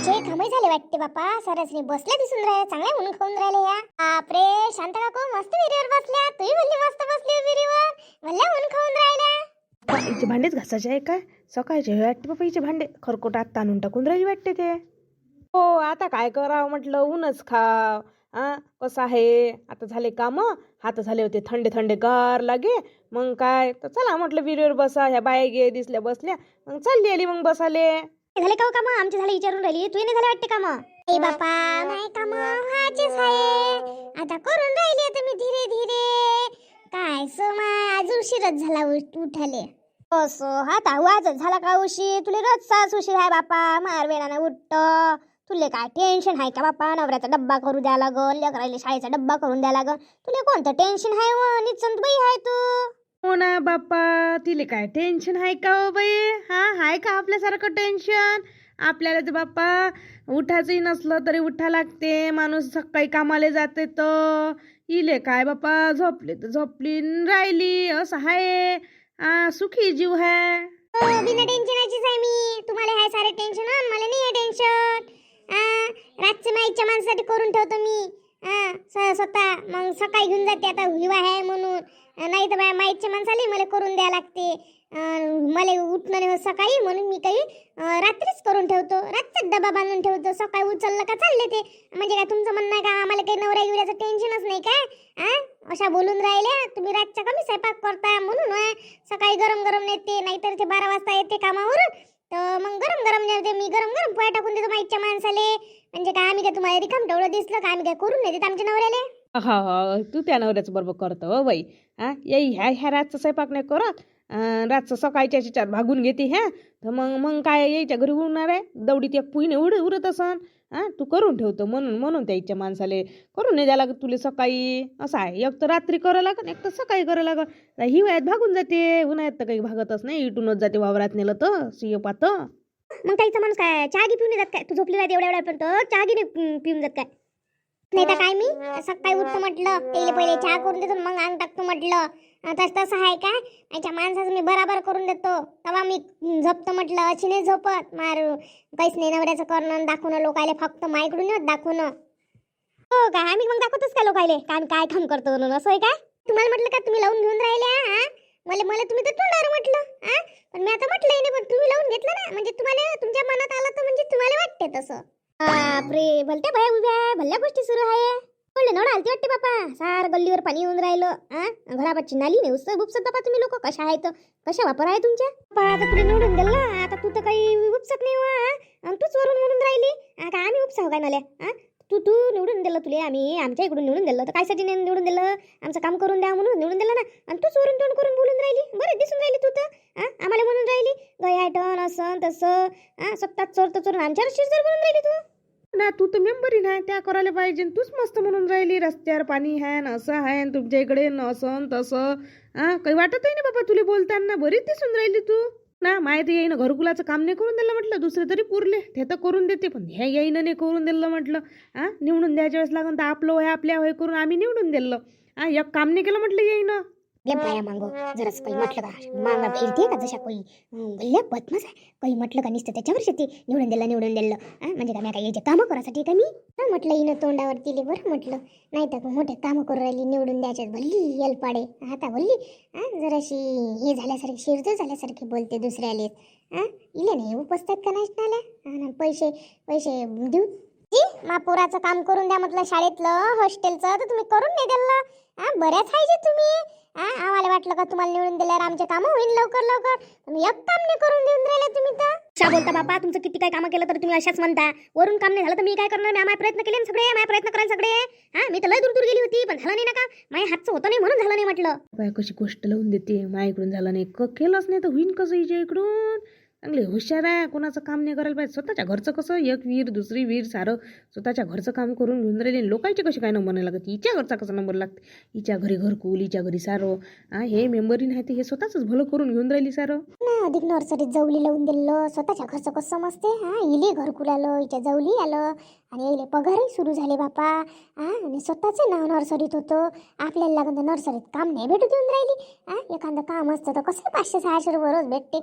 जे कामही झाले वाटते बापा. सरसने बसल्या दिसून राहिले, चांगल्या ऊन खाऊन राहिले या. बापरे शांत काकू मस्त विहिरीवर बसल्या. तुम्ही भल्ली मस्त बसली विहिरीवर, भल्ल्या ऊन खाऊन राहिल्या. हिचे भांडेच घासायचे आहे काय? सकाळचे वाटते बाबा हिचे भांडे खरकोटात ताणून टाकून राहिली वाटते ते. हो आता काय करावं म्हटलं, ऊनच खाव. कसं आहे आता झाले काम, हात झाले होते थंडे थंडे गार लागे. मग काय तर चला म्हटलं विहिरीवर बसा. ह्या बाया गे दिसल्या बसल्या, मग चालली आली मग बसाले. झाले का काम? आमचे झाले विचारून राहिली. तुझे नाही झाले वाटते काम? ए बापा नाही काम व्हायचेच आहे. आता करून राहिली आता मी धीरे धीरे. काय समाय आज उशीरच झाला उठाले. असं आता आवाजच झाला का उशीर? तुले रोजचाच उशीर आहे बापा. मार वेळानं उठत. तुले काय टेन्शन आहे का बापा? नवऱ्याचा डब्बा करू द्या लागल, लेकराले शाळेचा डब्बा करून द्या लागल. तुले कोणतं टेन्शन आहे व? निचंत बाई आहे तू. हो ना बाप्पा, तिले काय टेन्शन आहे का हो बाई? हाय का आपल्यासारखं टेन्शन? आपल्याला तर बाप्पा उठायचंही नसलं तरी उठा लागते. माणूस सकाळी कामाला जाते तर इले काय बाप्पा, झोपली तर झोपली न राहिली असं आहे. सुखी जीव आहे. बिना टेन्शनाचीच आहे मी. तुम्हाला हाय सारे टेन्शन, मला नाही आहे टेन्शन. रातचे माईच्या माणसासाठी करून ठेवतो मी स्वतः. मग सकाळी घेऊन जाते आता हिवा आहे म्हणून. नाही तर बाय माईच्या माणसाला मला करून द्यावं लागते. मला उठणं नाही होत सकाळी, म्हणून मी काही रात्रीच करून ठेवतो. रातचाच डबा बांधून ठेवतो. सकाळी उचललं का चालले ते. म्हणजे काय तुमचं म्हणणं आहे का आम्हाला काही नवरा गिवऱ्याचं टेन्शनच नाही काय? अशा बोलून राहिल्या तुम्ही. रातच्या कमी स्वयंपाक करता म्हणून सकाळी गरम गरम नेते, नाहीतर ते 12 वाजता येते कामावरून. तर मग गरम गरम नेते मी. गरम गरम पोळ्या टाकून देतो माईच्या माणसाले. म्हणजे काय आम्ही काय तुम्हाला रिकाम ठेवलं दिसलं का? आम्ही काय करून नाही देत आमच्या नवऱ्याले. हा तू त्या नवऱ्याचं बरोबर करतो हो बाई. ह्या रातचं स्वयंपाक नाही करत. रातचं सकाळच्या चार भागून घेते. तर मग काय यायच्या घरी उरणार आहे? दवडीत एक पुईने उरत असन. तू करून ठेवतो म्हणून त्याच्या माणसाले करून नाही द्यायला लागत तुला सकाळी. असं आहे, एक तर रात्री करावं लागत, एक तर सकाळी करावं लागत. हिवाळ्यात भागून जाते, उन्हाळ्यात तर काही भागतच नाही. इटूनच जाते वावरात नेलं तर सिंह पात. मग त्याचा माणूस काय चहा घे पिऊन जात काय? तू झोपली राहते एवढ्या वेळापर्यंत, चहा घे पिऊन जात काय? नाही तर काय मी सकाळी उठतो म्हटलं त्याला पहिले चहा करून देतो, मग अंग टाकतो म्हटलं. तसं आहे काय? याच्या माणसाचं मी बराबर करून देतो, तेव्हा मी झोपतो म्हटलं. अशी नाही झोपत. काहीच नाही नवऱ्याचं करणं दाखवणं लोकायले, फक्त माईकडून दाखवणं. हो का? आम्ही मग दाखवतोच का लोकायले काय काय काम करतो म्हणून? असं आहे काय? तुम्हाला म्हटलं का तुम्ही लावून घेऊन राहिले? मला तुम्ही तर तोंडावर म्हटलं. पण मी आता म्हटलंय नाही, पण तुम्ही लावून घेतलं ना. म्हणजे तुम्हाला तुमच्या मनात आलं तर म्हणजे तुम्हाला वाटते तसं. बापरे भलत्या भया उभ्या भल्या गोष्टी सुरू आहे. बोलले नवडा आलती वाटते बापा. सार गल्लीवर पाणी येऊन राहिलं. घरापाची नाली नाही उपसत बापा. तुम्ही लोक कशा आहेत, कशा वापर आहे तुमच्या? आता पुढे निवडून दिलं ना. आता तू तर काही उपसत नाही. तूच वरून म्हणून राहिली का आम्ही उपसाव काय नाल्या? तू निवडून दिलं तुले. आम्ही आमच्या इकडून निवडून दिलं तर कायसाठी नाही निवडून दिलं? आमचं काम करून द्या म्हणून निवडून दिलं ना. आणि तूच वरून तोंड करून बोलून राहिली. बरं दिसून राहिली तू तर. आम्हाला म्हणून राहिली गयाटन असं तसं. स्वतःच चोरून आमच्यावर शिरजर म्हणून राहिली तू ना. तू तर मेंबरी नाही, त्या करायला पाहिजे. तूच मस्त म्हणून राहिली रस्त्यावर पाणी आहे ना, असं आहे तुमच्या इकडे नसन तसं. काही वाटतही नाही बाबा तुला बोलताना. बरीच दिसून राहिली तू ना. माहिती येईन घरकुलाचं काम नाही करून दिलं म्हटलं. दुसरे तरी पुरले ते तर करून देते, पण ह्या येईनं नाही करून दिलं म्हटलं. निवडून द्यायच्या वेळेस लागून तर आपलं होय आपल्या होय करून आम्ही निवडून दिलं. एक काम नाही केलं म्हटलं येईनं. बाया मागो जरास काही म्हटलं का मागा फिरते का जशा काही भल्ल्या बदमाश आहे. काही म्हटलं का नुसतं त्याच्यावर शेती निवडून दिलं. म्हणजे का मी काय याचे कामं करायसाठी का मी म्हटलं हिनं तोंडावर दिले बरं म्हटलं. नाही तर मोठे कामं करून राहिली निवडून द्यायच्यात भल्ली यल पाडे. आता भल्ली जराशी हे झाल्यासारखी शिरजो झाल्यासारखी बोलते दुसऱ्याले. इले नाही उपसतात का नाहीच नाल्या. पैसे देऊ मा पोराचं काम करून द्या म्हटलं. शाळेतलं हॉस्टेलचं तर तुम्ही करून नाही दिलं. बऱ्याच आहे जे तुम्ही. आम्हाला वाटलं का तुम्हाला निवडून दिल्यावर आमचे काम होईल लवकर. तुम्ही एक काम नाही करून देऊन राहिले तुम्ही तर. कशा बोलता बापा? तुमचं किती काय काम केलं तर तुम्ही अशाच म्हणता. वरून काम नाही झालं तर मी काय करणार? मी प्रयत्न केले सगळे. प्रयत्न करायला सगळे. मी तर लय दूर गेली होती पण झालं नाही ना का. माझ्या हातचं होतं नाही म्हणून झालं नाही म्हटलं. बाय कशी गोष्ट लावून देते. माझ्याकडून झालं नाही केलंच नाही तर होईन कसं हिच्या इकडून? चांगली हुशार आहे. कोणाचं काम नाही करायला पाहिजे. स्वतःच्या घरचं कसं एक विहीर दुसरी विहीर सारं स्वतःच्या घरचं काम करून घेऊन राहिले. लोकांचे कसे काय नंबर नाही लागत? हिच्या घरचा कसा नंबर लागते? हिच्या घरी घरकुल, हिच्या घरी सारं. हे मेंबरी नाही ते हे स्वतःच भलं करून घेऊन राहिली सारं. अधिक नर्सरीत जवली लावून दिलं. स्वतःच्या घरचं कसं समजते? इले घरकुल आलं, हिच्या जवली आलं. आणि येईल पगारही सुरू झाले बापा. आणि स्वतःचं नाव नर्सरीत होतं. आपल्याला लागून तर नर्सरीत काम नाही भेटू देऊन राहिली. एखादं काम असतं तर कसं 500-600 रुपये रोज भेटते.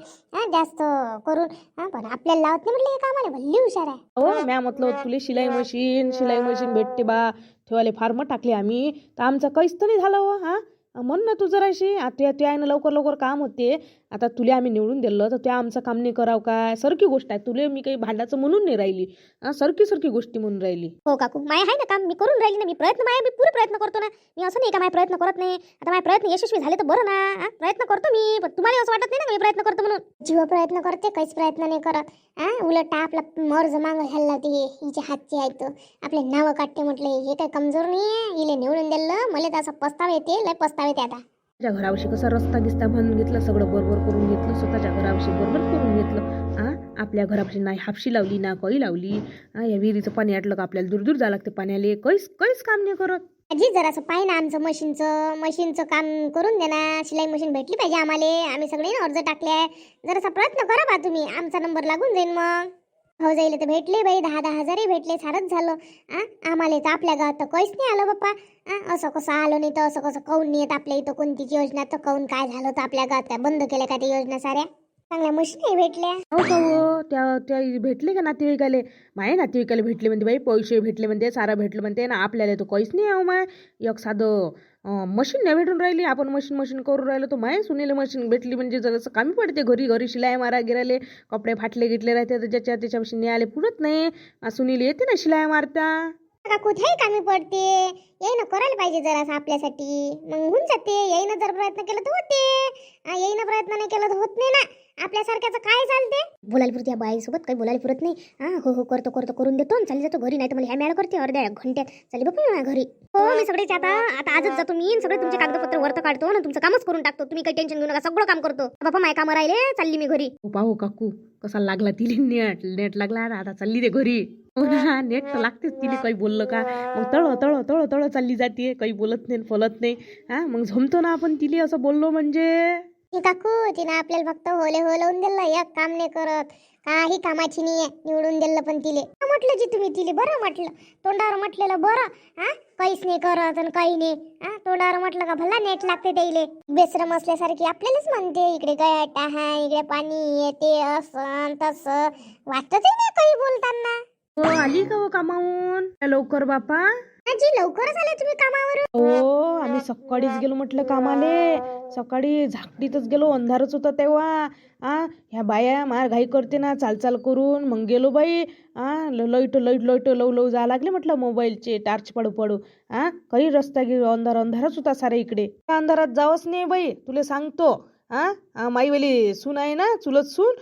जास्त करून पण आपल्याला लावत नाही म्हटलं हे कामाला. भल्ली हुशार आहे. हो म्या म्हटलं होतं तुला शिलाई मशीन भेटते बा ठेवाले फार्म टाकले आम्ही तर आमचं काहीच तर नाही झालं हो. म्हण ना तू जराशी आता त्या आहे ना लवकर लवकर काम होते. आता तुला आम्ही निवडून दिलं तर त्या आमचं काम नाही करावं काय. सारखी गोष्ट आहे तुला मी काही भांडाचं म्हणून नाही राहिली. सारखी गोष्टी म्हणून राहिली. हो काकू, माय आहे ना काम, मी करून राहिली ना. मी पुरे प्रयत्न करतो ना. मी असं नाही का माझे प्रयत्न करत नाही. आता माझे प्रयत्न यशस्वी झाले तर बरं ना. प्रयत्न करतो मी, पण तुम्हाला असं वाटत नाही ना मी प्रयत्न करतो म्हणून. जीव प्रयत्न करते, काहीच प्रयत्न नाही करत. उलट आपला मर्ज मागं घ्यायला लावते. हिच्या हातची आहे तर आपले नावं काढते. म्हटलं हे काही कमजोर नाही आहे. इले निवडून दिलं, मला तर असं पस्ताव येते, लय पस्ताव येते आता. माझ्या घराविषयी कसा रस्ता गिस्ता म्हणून घेतलं, सगळं बरोबर करून घेतलं, स्वतःच्या घराविषयी बरोबर करून घेतलं. आपल्या घरापाशी नाही हापशी लावली ना कळी लावली. या विहिरीचं पाणी आटलं का आपल्याला दूर दूर जावं लागते पाण्याले. काहीच काम नाही करत. आजी जरासं पाय ना आमचं मशीनचं काम करून दे ना. शिलाई मशीन भेटली पाहिजे आम्हाला. आम्ही सगळे अर्ज टाकले. जरासा प्रयत्न करा बा तुम्ही, आमचा नंबर लागून जाईल. मग हो जाईल तर भेटले बाई, 10-10 हजारही भेटले, सारच झालं. आम्हाला तर आपल्या गावात तर काहीच नाही आलं बाप्पा. असं कसं आलं नाही तर असं कसं काऊन नाही येत आपल्या इथं कोणतीच योजना. तर काऊन काय झालं तर आपल्या गावात काय बंद केल्या का त्या योजना साऱ्या. चांगल्या मशीनही भेटल्या. हो का हो त्या भेटले का नातेवाईकाले. माये नातेवाईकाले भेटले म्हणते बाई, पैसे भेटले म्हणते, सारं भेटलं म्हणते ना. आपल्याला तो काहीच नाही आहे माय. एक साधं मशीन नाही भेटून राहिली. आपण मशीन करून राहिलो तर माय सुनीले मशीन भेटली म्हणजे जरासं कामी पडते. घरी शिलाई मारा गिराले, कपडे फाटले गिटले राहते तर त्याच्या मशीन न्यायला पुरत नाही. सुनील येते ना शिलाई मारता. कुठेही कामी पडते. येईन करायला पाहिजे जरासं आपल्यासाठी, मग होऊन जाते. येईन जर प्रयत्न केला तर होते. येईन प्रयत्न नाही केला तर होत नाही ना. आपल्यासारख्याचं काय चालते. बोलायला पुरते या बाईसोबत काही बोलायला पुरत नाही. हो करतो करून देतो चालली जातो घरी. नाही तर मला ह्या मॅड करते अर्ध्या घंट्यात चालली बापा घरी. हो मी सगळेच आता आजच जातो मी. सगळे तुमचे कागदपत्र वरत काढतो ना तुमचं कामच करून टाकतो. तुम्ही काही टेन्शन घेऊ नका, सगळं काम करतो. बापा माय काम राहिले, चालली मी घरी. पाहू काकू कसा लागला तिले नेट लागला. आता चालली ते घरी. हो ना, नेट तर लागतेच तिने. काही बोललं का मग तळ चालली जाते. काही बोलत नाही फलत नाही. मग झोमतो ना आपण तिले असं बोललो म्हणजे. काकू तिनं आपल्याला फक्त होले हो लावून दिलं. एक काम नाही करत, काही कामाची नाही आहे. निवडून दिलं पण तिले म्हटलं जी तुम्ही तिले बरं म्हटलं. तोंडावर म्हटलेलं बरं. काहीच नाही करत आणि काही नाही. तोंडावर म्हटलं का भला नेट लागते त्याइले. बेसरम असल्यासारखी आपल्यालाच म्हणते. इकडे गट आहे, इकडे पाणी येते, असं तसं वाटतच नाही काही बोलताना. हो आली का हो कामावून लवकर बापा. आजी लवकरच आले तुम्ही कामावर. हो आम्ही सकाळीच गेलो म्हटलं कामाले. सकाळी झाकडीतच गेलो, अंधारच होता तेव्हा. ह्या बाया मार घाई करते ना चाल करून. मग गेलो बाई. लाईट लव जा लागले म्हटलं मोबाईलचे टार्च पडू. काही रस्ता गेलो, अंधारच होता सारे इकडे. त्या अंधारात जावंच नाही बाई तुला सांगतो. माईवाली सून आहे ना, चुलत सून,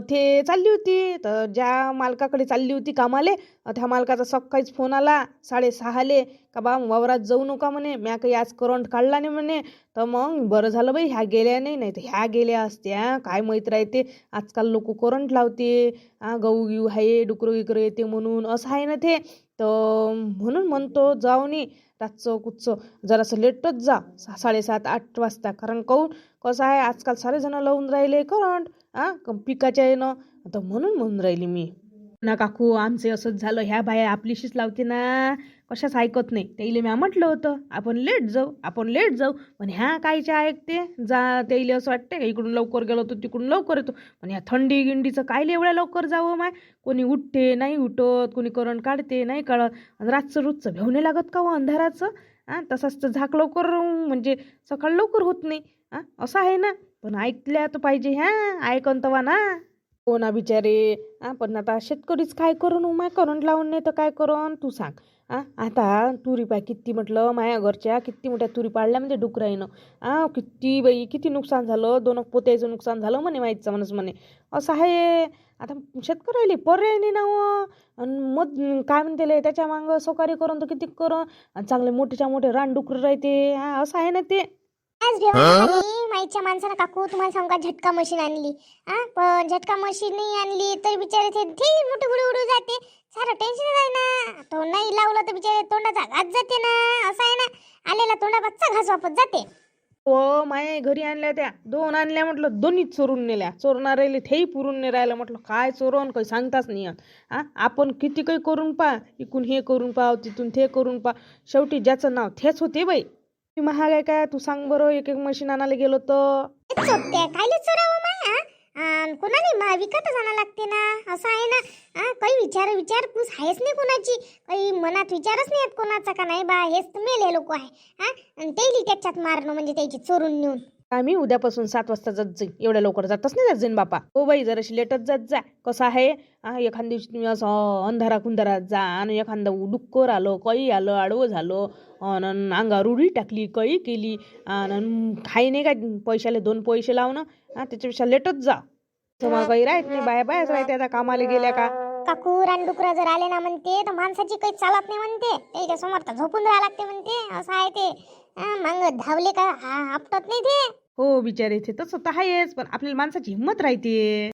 ते चालली होती तर ज्या मालकाकडे चालली होती कामाले, त्या मालकाचा सकाळीच फोन आला 6:30 का बा वावरात जाऊ नका म्हणे. म्या काही आज करंट काढला नाही म्हणे. तर मग बरं झालं बाई ह्या गेल्या नाही तर ह्या गेल्या असत्या. काय माहीत राहते आजकाल लोक करंट लावते. गहू गिऊ आहे, डुकरं येते म्हणून असं आहे ना ते. तर म्हणून म्हणतो जाऊ नी रातचं कुच्चं जरासं लेटच जा 7:30-8 वाजता. कारण कसं आहे आजकाल सारे जण लावून राहिले करंट पिकाच्या येणं. आता म्हणून राहिली मी ना काकू. आमचे असंच झालं. ह्या बाया आपलीशीच लावते ना, कशाच ऐकत नाही. त्याइले म्या म्हटलं होतं आपण लेट जाऊ पण ह्या कायच्या ऐकते. त्याइले असं वाटते का इकडून लवकर गेलो तर तिकडून लवकर येतो. पण ह्या थंडी गिंडीचं कायले एवढ्या लवकर जावं माय. कोणी उठते नाही उठत, कोणी करंट काढते नाही काढत. आणि रोजचं भेवणे लागत का हो अंधाराचं. तसंच तर झाक लवकर म्हणजे सकाळ लवकर होत नाही. असं आहे ना. पण ऐकल्या तर पाहिजे. ऐकन तवा ना. हो ना बिचारे. पण आता शेतकरीच काय करून उमा करंट लावून नाही तर काय करून तू सांग. आता तुरी पाय किती म्हटलं माया घरच्या किती मोठ्या तुरी पाडल्या म्हणजे डुकराईनं. किती बाई किती नुकसान झालं. 2 पोत्याचं नुकसान झालं म्हणे माहीतचं म्हणस म्हणे. असं आहे. आता शेतकऱ्याला पर्याय नाही ना हो. आणि मग काय म्हणते त्याच्या मागं सोकारी करून तर किती करून. आणि चांगले मोठे रान डुकर राहते. असं आहे ना ते. माईच्या माणसानं काकू तुम्हाला सांगू का झटका मशीन आणली. पण झटका मशीन नाही आणली तर बिचारे ते मोठे उडू जाते. सारं टेन्शन आहे ना. तो नाही लावलं तर बिचारे तोंडाचा घास जाते ना. असं आहे ना. आलेला तोंडापासचा घास वापस जाते. हो माये घरी आणल्या त्या 2 आणल्या म्हटलं, दोन्ही चोरून नेल्या. चोरणाऱ्याला तेही पुरून नाही राहिलं. म्हटलं काय चोरून काही सांगताच नाही येत. आपण किती काही करून पा, इकून हे करून पाव, तिथून ते करून पा, शेवटी ज्याचं नाव तेच होते बाई. ती महाग आहे काय तू सांग बरं. एक एक मशीन आणायला गेलो तर तेच चोरते कायले चोरावं माय कोणाने विकतच आणा लागते ना, असं आहे ना. काही विचारपूस आहेच नाही कोणाची, काही मनात विचारच नाही येत कोणाचा का नाही बा हेच तर मेले लोक आहे. आणि तेली त्याच्यात मारणं म्हणजे त्याची चोरून नेऊन. आम्ही उद्यापासून 7 वाजता जात जाईन. एवढ्या लवकर जातच नाही जात जाईन बापा. हो बाई जराशी लेटच जात जा. कसं आहे एखाद दिवशी तुम्ही असं अंधारा कुंधारात जा आणि एखादं डुक्कर आलं, काही आलं, आडवं झालं आणि अंगावर उडी टाकली, काही केली आणि काही नाही काय पैशाले 2 पैसे लावणं त्याच्यापेक्षा लेटच जा. तुम्हाला काही राहत नाही. बायाच राहते आता कामाला गेल्या का. काकू रानडुकरं जर आले ना म्हणते तर माणसाची काही चालत नाही म्हणते, त्याच्या समोर तर झोपून राहावं लागते म्हणते, असं आहे ते. मग धावले का आपटत नाही ते. हो बिचारे ते तसं तर आहेच, पण आपल्याला माणसाची हिंमत राहते.